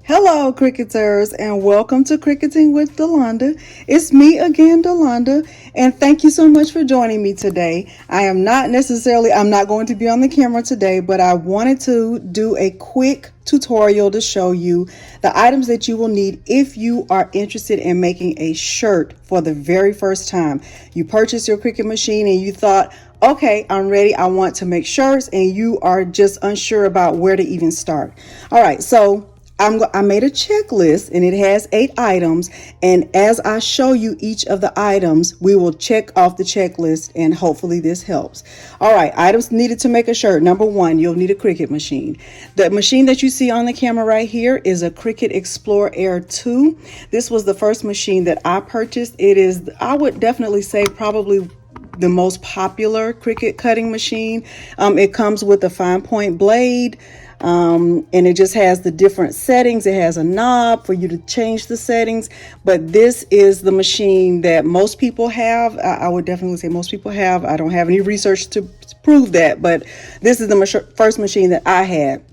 Hello, Cricketers, and welcome to Cricketing with Delonda. It's me again, Delonda, and thank you so much for joining me today. I'm not going to be on the camera today, but I wanted to do a quick tutorial to show you the items that you will need if you are interested in making a shirt for the very first time. You purchased your Cricut machine and you thought, okay, I'm ready. I want to make shirts, and you are just unsure about where to even start. All right, so I made a checklist and it has 8 items, and as I show you each of the items, we will check off the checklist and hopefully this helps. All right, items needed to make a shirt. Number 1, you'll need a Cricut machine. The machine that you see on the camera right here is a Cricut Explore Air 2. This was the first machine that I purchased. It is, I would definitely say, probably the most popular Cricut cutting machine. It comes with a fine point blade. And it just has the different settings. It has a knob for you to change the settings, but this is the machine that most people have. I would definitely say most people have. I don't have any research to prove that, but this is the first machine that I had.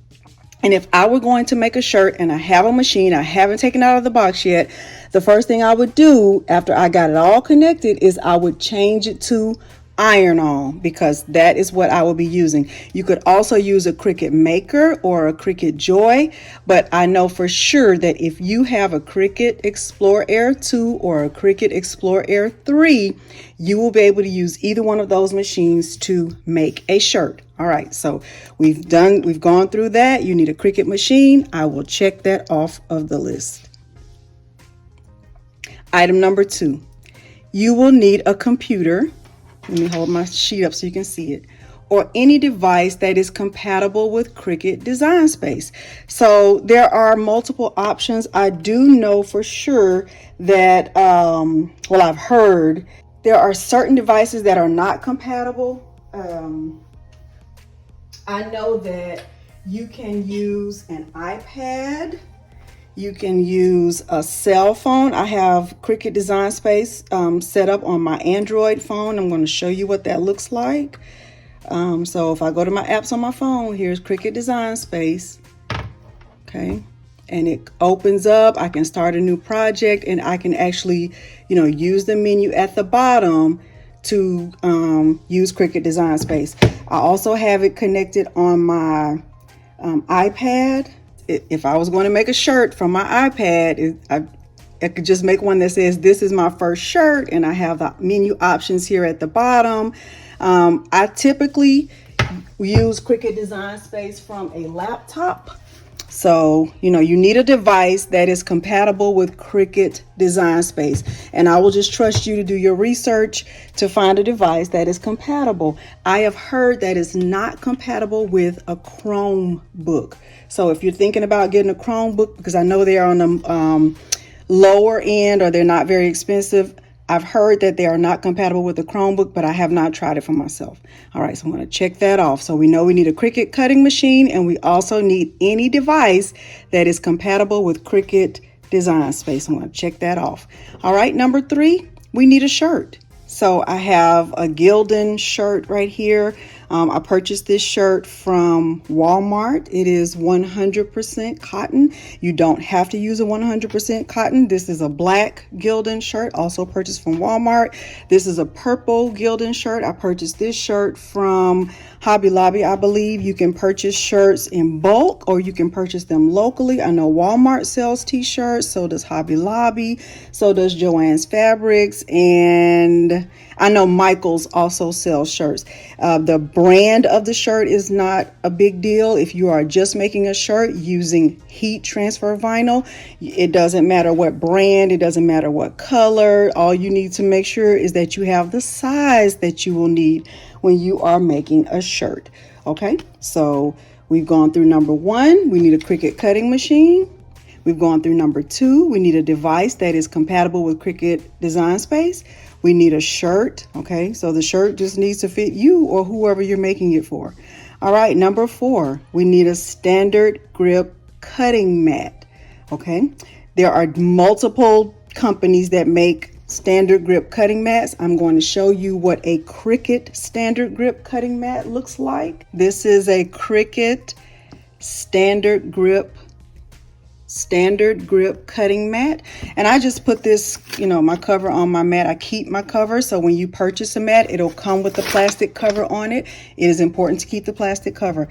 And if I were going to make a shirt and I have a machine, I haven't taken it out of the box yet, the first thing I would do after I got it all connected is I would change it to iron on, because that is what I will be using. You could also use a Cricut Maker or a Cricut Joy, but I know for sure that if you have a Cricut Explore Air 2 or a Cricut Explore Air 3, you will be able to use either one of those machines to make a shirt. All right, so we've gone through that. You need a Cricut machine. I will check that off of the list. Item number 2, you will need a computer. Let me hold my sheet up so you can see it, or any device that is compatible with Cricut Design Space. So there are multiple options. I do know for sure that, I've heard there are certain devices that are not compatible. I know that you can use an iPad. You can use a cell phone. I have Cricut Design Space set up on my Android phone. I'm going to show you what that looks like. So if I go to my apps on my phone, here's Cricut Design Space. Okay. And it opens up. I can start a new project, and I can actually, use the menu at the bottom to use Cricut Design Space. I also have it connected on my iPad. If I was going to make a shirt from my iPad, I could just make one that says, this is my first shirt, and I have the menu options here at the bottom. I typically use Cricut Design Space from a laptop. So, you need a device that is compatible with Cricut Design Space. And I will just trust you to do your research to find a device that is compatible. I have heard that it's not compatible with a Chromebook. So if you're thinking about getting a Chromebook, because I know they're on the lower end or they're not very expensive, I've heard that they are not compatible with the Chromebook, but I have not tried it for myself. All right, so I'm going to check that off. So we know we need a Cricut cutting machine, and we also need any device that is compatible with Cricut Design Space. I'm going to check that off. All right, number 3, we need a shirt. So I have a Gildan shirt right here. I purchased this shirt from Walmart. It is 100% cotton. You don't have to use a 100% cotton. This is a black Gildan shirt, also purchased from Walmart. This is a purple Gildan shirt. I purchased this shirt from Hobby Lobby, I believe. You can purchase shirts in bulk, or you can purchase them locally. I know Walmart sells t-shirts, so does Hobby Lobby, so does Joann's Fabrics, and I know Michaels also sells shirts. The brand of the shirt is not a big deal. If you are just making a shirt using heat transfer vinyl, it doesn't matter what brand, it doesn't matter what color. All you need to make sure is that you have the size that you will need when you are making a shirt. Okay, so we've gone through number 1, we need a Cricut cutting machine. We've gone through number 2, we need a device that is compatible with Cricut Design Space. We need a shirt. Okay, so the shirt just needs to fit you or whoever you're making it for. All right, number 4, we need a standard grip cutting mat. Okay, there are multiple companies that make standard grip cutting mats. I'm going to show you what a Cricut standard grip cutting mat looks like. This is a Cricut standard grip standard grip cutting mat. And I just put this, you know, my cover on my mat. I keep my cover, so when you purchase a mat, it'll come with the plastic cover on it. It is important to keep the plastic cover.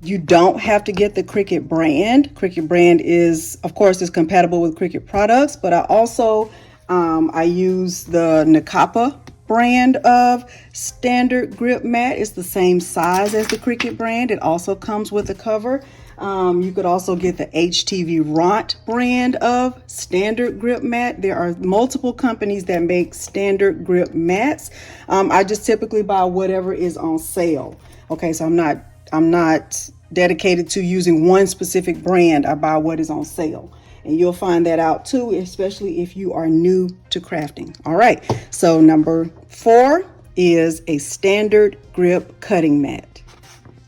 You don't have to get the Cricut brand. Cricut brand is, of course, is compatible with Cricut products, but I also I use the Nakapa brand of standard grip mat. It's the same size as the Cricut brand. It also comes with a cover. You could also get the HTV Ront brand of standard grip mat. There are multiple companies that make standard grip mats. I just typically buy whatever is on sale. Okay, so I'm not dedicated to using one specific brand. I buy what is on sale. And you'll find that out too, especially if you are new to crafting. All right, so number 4 is a standard grip cutting mat.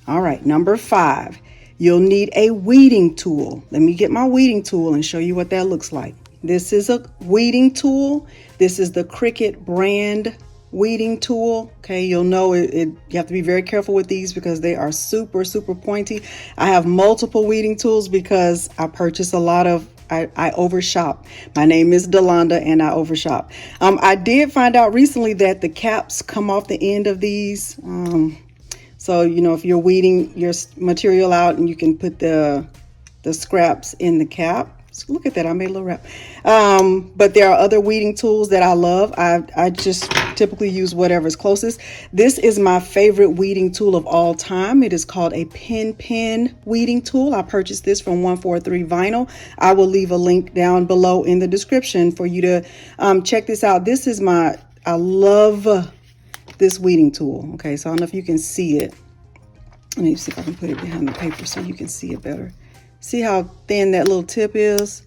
All right, number 5, you'll need a weeding tool. Let me get my weeding tool and show you what that looks like. This is a weeding tool. This is the Cricut brand weeding tool. Okay, you'll know you have to be very careful with these because they are super pointy. I have multiple weeding tools because I purchase a lot of I overshop. My name is Delonda and I overshop. I did find out recently that the caps come off the end of these. So, you know, if you're weeding your material out, and you can put the scraps in the cap. So look at that, I made a little wrap. But there are other weeding tools that I love. I just typically use whatever's closest. This is my favorite weeding tool of all time. It is called a pen weeding tool. I purchased this from 143 Vinyl. I will leave a link down below in the description for you to check this out. This is I love this weeding tool. Okay, so I don't know if you can see it. Let me see if I can put it behind the paper so you can see it better. See how thin that little tip is?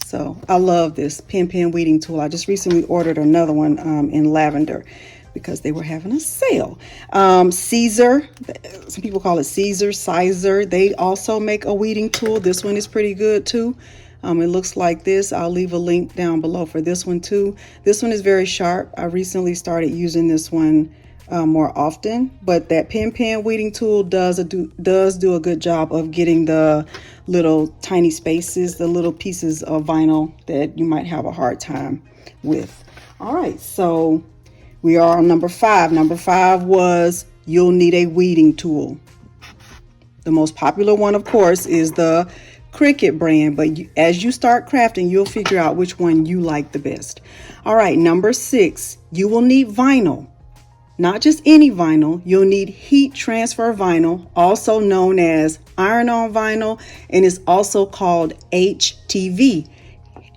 So I love this pen weeding tool. I just recently ordered another one in lavender because they were having a sale. Caesar, some people call it Sizer. They also make a weeding tool. This one is pretty good too. It looks like this. I'll leave a link down below for this one too. This one is very sharp. I recently started using this one more often, but that pen weeding tool does do a good job of getting the little tiny spaces, the little pieces of vinyl that you might have a hard time with. All right, so we are on number 5. Number 5 was you'll need a weeding tool. The most popular one, of course, is the Cricut brand, but as you start crafting, you'll figure out which one you like the best. All right, number 6, you will need vinyl. Not just any vinyl, you'll need heat transfer vinyl, also known as iron-on vinyl, and it's also called HTV.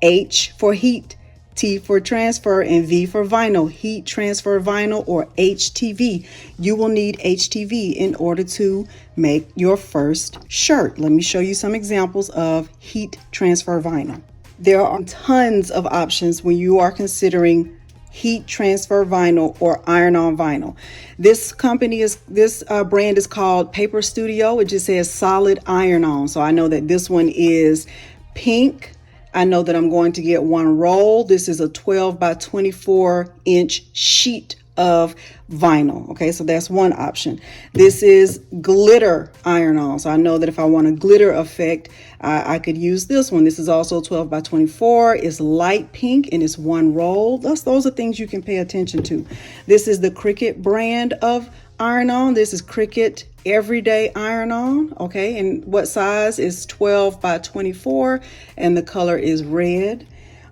H for heat, T for transfer, and V for vinyl, heat transfer vinyl, or HTV. You will need HTV in order to make your first shirt. Let me show you some examples of heat transfer vinyl. There are tons of options when you are considering heat transfer vinyl or iron-on vinyl. This brand is called Paper Studio. It just says solid iron-on. So I know that this one is pink. I know that I'm going to get one roll. This is a 12 by 24 inch sheet of vinyl. Okay, so that's one option. This is glitter iron-on. So I know that if I want a glitter effect, I could use this one. This is also 12 by 24. It's light pink and it's one roll. Those are things you can pay attention to. This is the Cricut brand of iron-on. This is Cricut Everyday Iron-On. Okay, and what size is 12 by 24, and the color is red.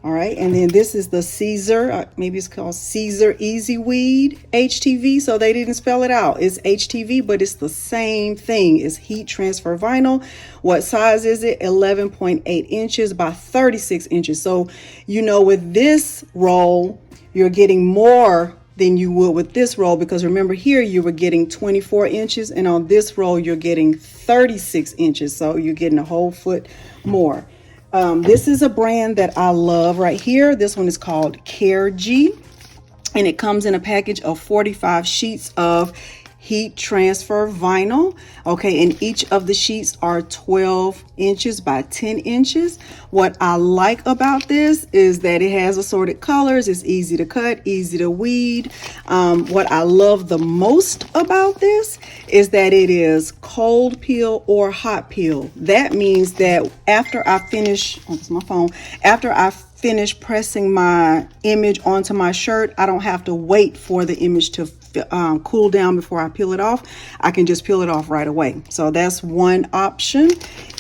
All right, and then this is the Caesar, maybe it's called Caesar Easy Weed HTV. So they didn't spell it out. It's HTV, but it's the same thing. It's heat transfer vinyl. What size is it? 11.8 inches by 36 inches. So, you know, with this roll, you're getting more than you would with this roll, because remember here you were getting 24 inches, and on this roll you're getting 36 inches. So you're getting a whole foot more. This is a brand that I love right here. This one is called Care G, and it comes in a package of 45 sheets of heat transfer vinyl. Okay, and each of the sheets are 12 inches by 10 inches. What I like about this is that it has assorted colors. It's easy to cut, easy to weed. What I love the most about this is that it is cold peel or hot peel. That means that after I finish, oh, that's my phone, after I finish pressing my image onto my shirt, I don't have to wait for the image to cool down before I peel it off. I can just peel it off right away. So that's one option.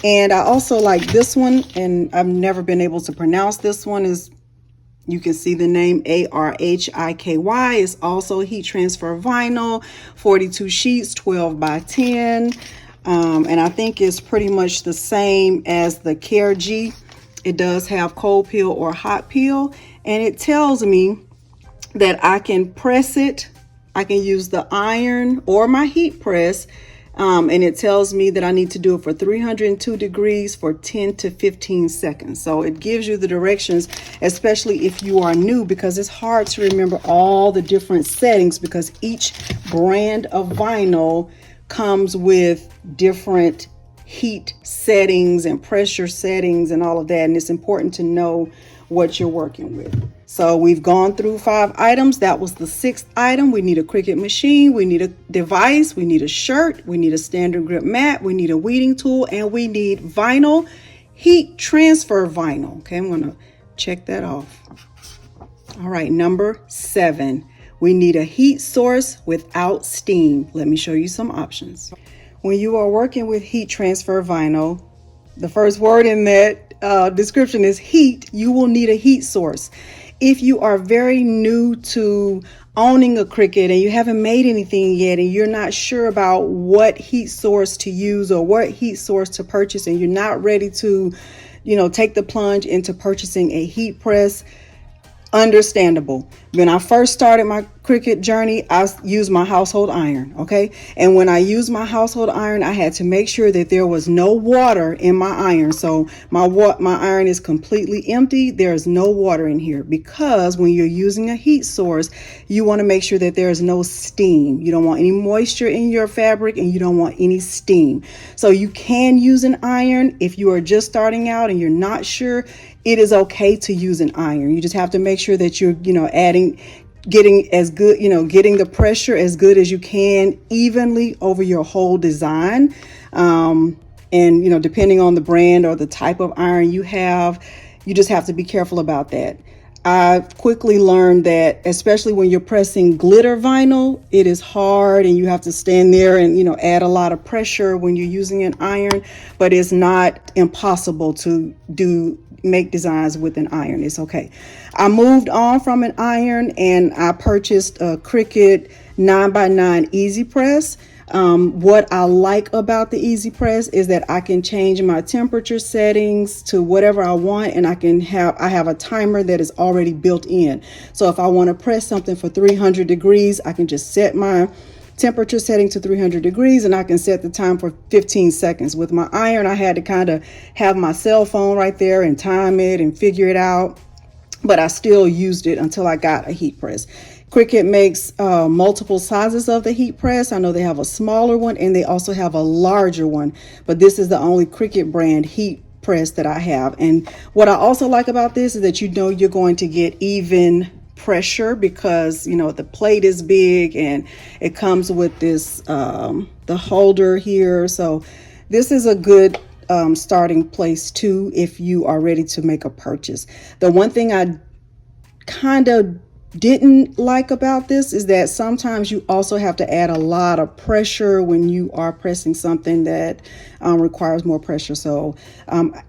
And I also like this one, and I've never been able to pronounce this one. Is you can see the name ARHIKY. Is also heat transfer vinyl, 42 sheets, 12 by 10. And I think it's pretty much the same as the Care G. It does have cold peel or hot peel, and it tells me that I can press it. I can use the iron or my heat press, and it tells me that I need to do it for 302 degrees for 10 to 15 seconds. So it gives you the directions, especially if you are new, because it's hard to remember all the different settings, because each brand of vinyl comes with different heat settings and pressure settings and all of that, and it's important to know what you're working with. So we've gone through 5 items. That was the 6th item. We need a Cricut machine, we need a device, we need a shirt, we need a standard grip mat, we need a weeding tool, and we need vinyl, heat transfer vinyl. Okay, I'm gonna check that off. All right, number 7, we need a heat source without steam. Let me show you some options. When you are working with heat transfer vinyl, the first word in that description is heat. You will need a heat source. If you are very new to owning a Cricut and you haven't made anything yet, and you're not sure about what heat source to use or what heat source to purchase, and you're not ready to, take the plunge into purchasing a heat press, understandable. When I first started my Cricut journey, I used my household iron, okay? And when I used my household iron, I had to make sure that there was no water in my iron. So my iron is completely empty. There's no water in here, because when you're using a heat source, you want to make sure that there is no steam. You don't want any moisture in your fabric, and you don't want any steam. So you can use an iron if you are just starting out and you're not sure. It is okay to use an iron. You just have to make sure that you're, getting as good, getting the pressure as good as you can evenly over your whole design. And, depending on the brand or the type of iron you have, you just have to be careful about that. I quickly learned that, especially when you're pressing glitter vinyl, it is hard and you have to stand there and, add a lot of pressure when you're using an iron, but it's not impossible to make designs with an iron. It's okay. I moved on from an iron and I purchased a Cricut 9x9 Easy Press. What I like about the Easy Press is that I can change my temperature settings to whatever I want, and I have a timer that is already built in. So if I want to press something for 300 degrees, I can just set my temperature setting to 300 degrees and I can set the time for 15 seconds. With my iron, I had to kind of have my cell phone right there and time it and figure it out, but I still used it until I got a heat press. Cricut makes multiple sizes of the heat press. I know they have a smaller one and they also have a larger one, but this is the only Cricut brand heat press that I have. And what I also like about this is that you're going to get even pressure, because the plate is big and it comes with this the holder here. So this is a good starting place too if you are ready to make a purchase. The one thing I kind of didn't like about this is that sometimes you also have to add a lot of pressure when you are pressing something that requires more pressure. So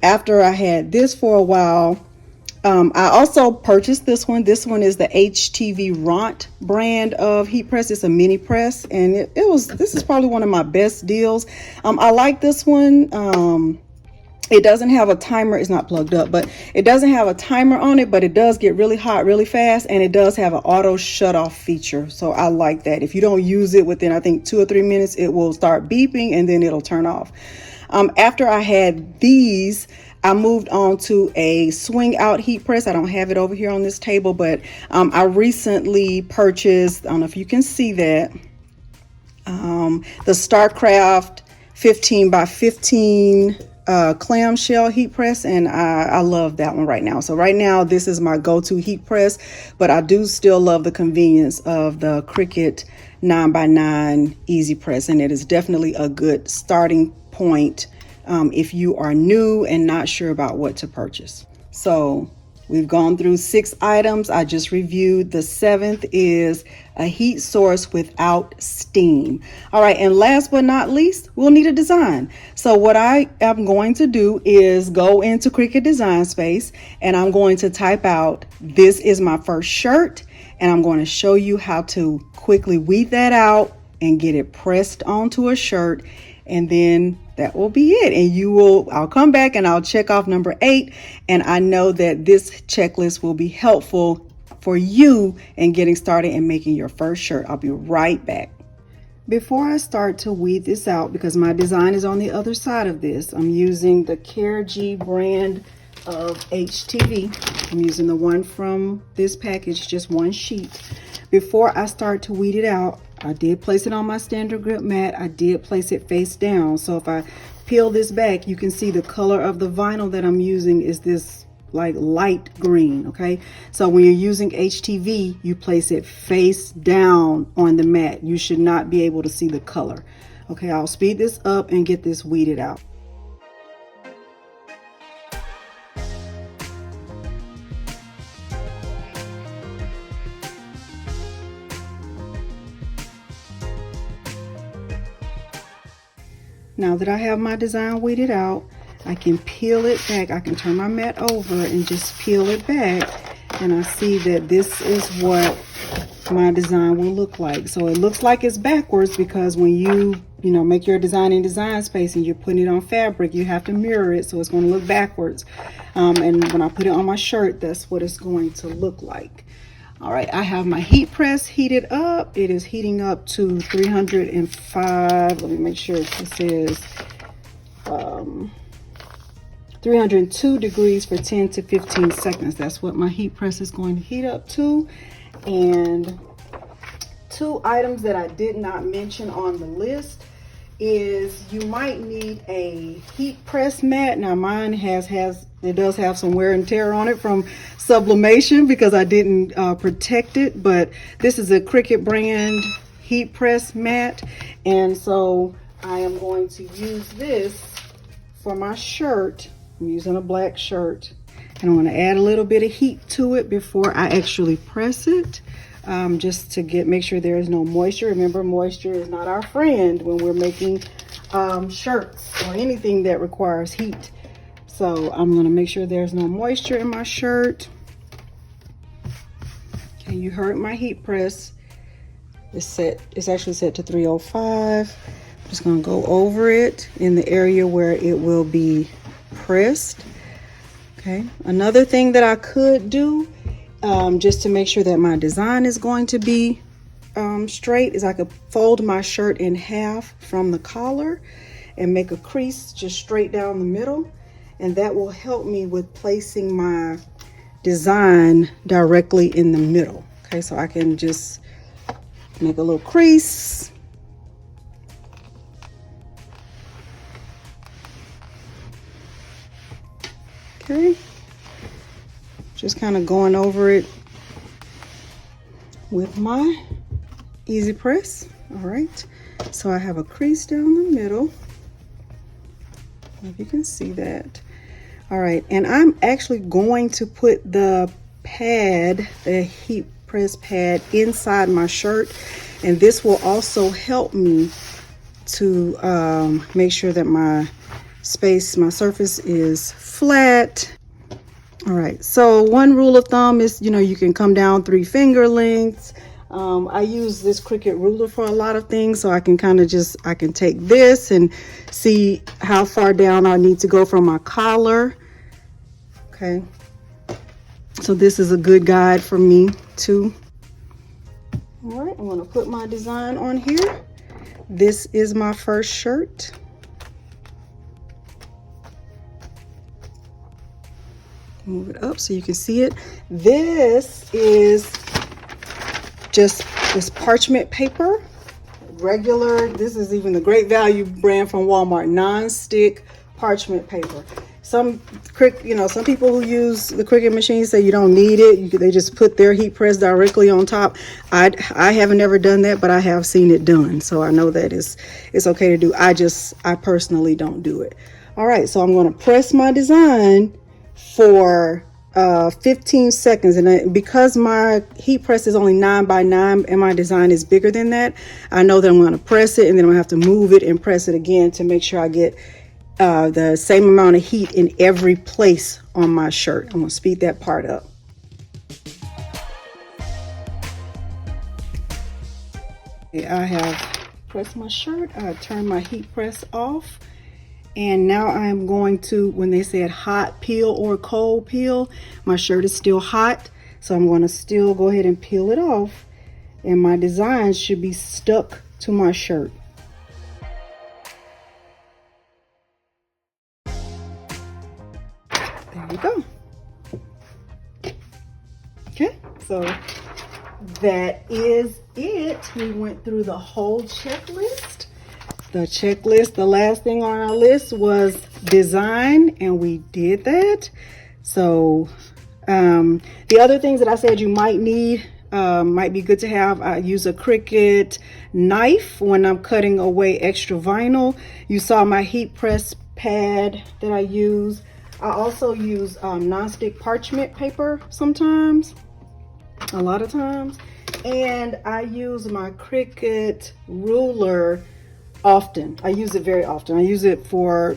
after I had this for a while, I also purchased this one. This one is the HTV Ront brand of heat press. It's a mini press, and this is probably one of my best deals. I like this one. It doesn't have a timer. It's not plugged up, but it doesn't have a timer on it, but it does get really hot really fast, and it does have an auto shut off feature. So I like that. If you don't use it within, I think, 2 or 3 minutes, it will start beeping and then it'll turn off. After I had these, I moved on to a swing out heat press. I don't have it over here on this table, but I recently purchased, I don't know if you can see that. the StarCraft 15 by 15 clamshell heat press, and I love that one right now. So right now this is my go-to heat press, but I do still love the convenience of the Cricut 9x9 easy press, and it is definitely a good starting point if you are new and not sure about what to purchase. So we've gone through 6 items. I just reviewed. The 7th is a heat source without steam. All right, and last but not least, we'll need a design. So what I am going to do is go into Cricut Design Space, and I'm going to type out, "This is my first shirt," and I'm going to show you how to quickly weed that out and get it pressed onto a shirt, and then that will be it. And I'll come back and I'll check off number 8. And I know that this checklist will be helpful for you in getting started and making your first shirt. I'll be right back. Before I start to weed this out, because my design is on the other side of this, I'm using the Care G brand of HTV. I'm using the one from this package, just one sheet. Before I start to weed it out, I did place it on my standard grip mat. I did place it face down. So if I peel this back, you can see the color of the vinyl that I'm using is this like light green. Okay, so when you're using HTV, you place it face down on the mat. You should not be able to see the color. Okay, I'll speed this up and get this weeded out. Now that I have my design weeded out, I can peel it back. I can turn my mat over and just peel it back, and I see that this is what my design will look like. So it looks like it's backwards because when you make your design in Design Space and you're putting it on fabric, you have to mirror it, so it's going to look backwards. And when I put it on my shirt, that's what it's going to look like. All right, I have my heat press heated up. It is heating up to 305. Let me make sure it says 302 degrees for 10 to 15 seconds. That's what my heat press is going to heat up to. And 2 items that I did not mention on the list is you might need a heat press mat. Now mine it does have some wear and tear on it from sublimation because I didn't protect it, but this is a Cricut brand heat press mat, and so I am going to use this for my shirt. I'm using a black shirt, and I'm going to add a little bit of heat to it before I actually press it, just to make sure there is no moisture. Remember, moisture is not our friend when we're making shirts or anything that requires heat. So I'm going to make sure there's no moisture in my shirt. Okay, you heard my heat press. It's actually set to 305. I'm just going to go over it in the area where it will be pressed. Okay, another thing that I could do just to make sure that my design is going to be straight is I could fold my shirt in half from the collar and make a crease just straight down the middle, and that will help me with placing my design directly in the middle. Okay, so I can just make a little crease. Okay, just kind of going over it with my easy press. All right, so I have a crease down the middle. If you can see that. All right, and I'm actually going to put the pad, the heat press pad, inside my shirt, and this will also help me to make sure that my surface is flat. All right, so one rule of thumb is, you can come down 3 finger lengths. I use this Cricut ruler for a lot of things, so I can I can take this and see how far down I need to go from my collar. Okay, so this is a good guide for me too. All right, I'm going to put my design on here. This is my first shirt. Move it up so you can see it. This is just this parchment paper. regular, this is even the Great Value brand from Walmart, non-stick parchment paper. Some people who use the Cricut machine say you don't need it. They just put their heat press directly on top. I haven't ever done that, but I have seen it done. So I know that it's okay to do. I personally don't do it. All right, so I'm going to press my design for 15 seconds. And because my heat press is only 9x9 and my design is bigger than that, I know that I'm going to press it and then I'm going to have to move it and press it again to make sure I get the same amount of heat in every place on my shirt. I'm going to speed that part up. Okay, I have pressed my shirt. I turned my heat press off. And now I'm going to, when they said hot peel or cold peel, my shirt is still hot. So I'm going to still go ahead and peel it off. And my design should be stuck to my shirt. There you go. Okay, so that is it. We went through the whole checklist. The last thing on our list was design, and we did that. So the other things that I said you might need, might be good to have. I use a Cricut knife when I'm cutting away extra vinyl. You saw my heat press pad that I use. I also use non-stick parchment paper sometimes, a lot of times. And I use my Cricut ruler often. I use it very often. I use it for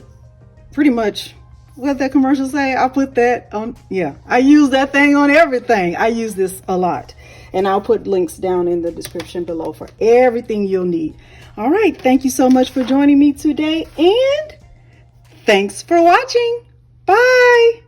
pretty much what that commercial say. I put that on, yeah, I use that thing on everything. I use this a lot. And I'll put links down in the description below for everything you'll need. All right, thank you so much for joining me today, and thanks for watching. Bye.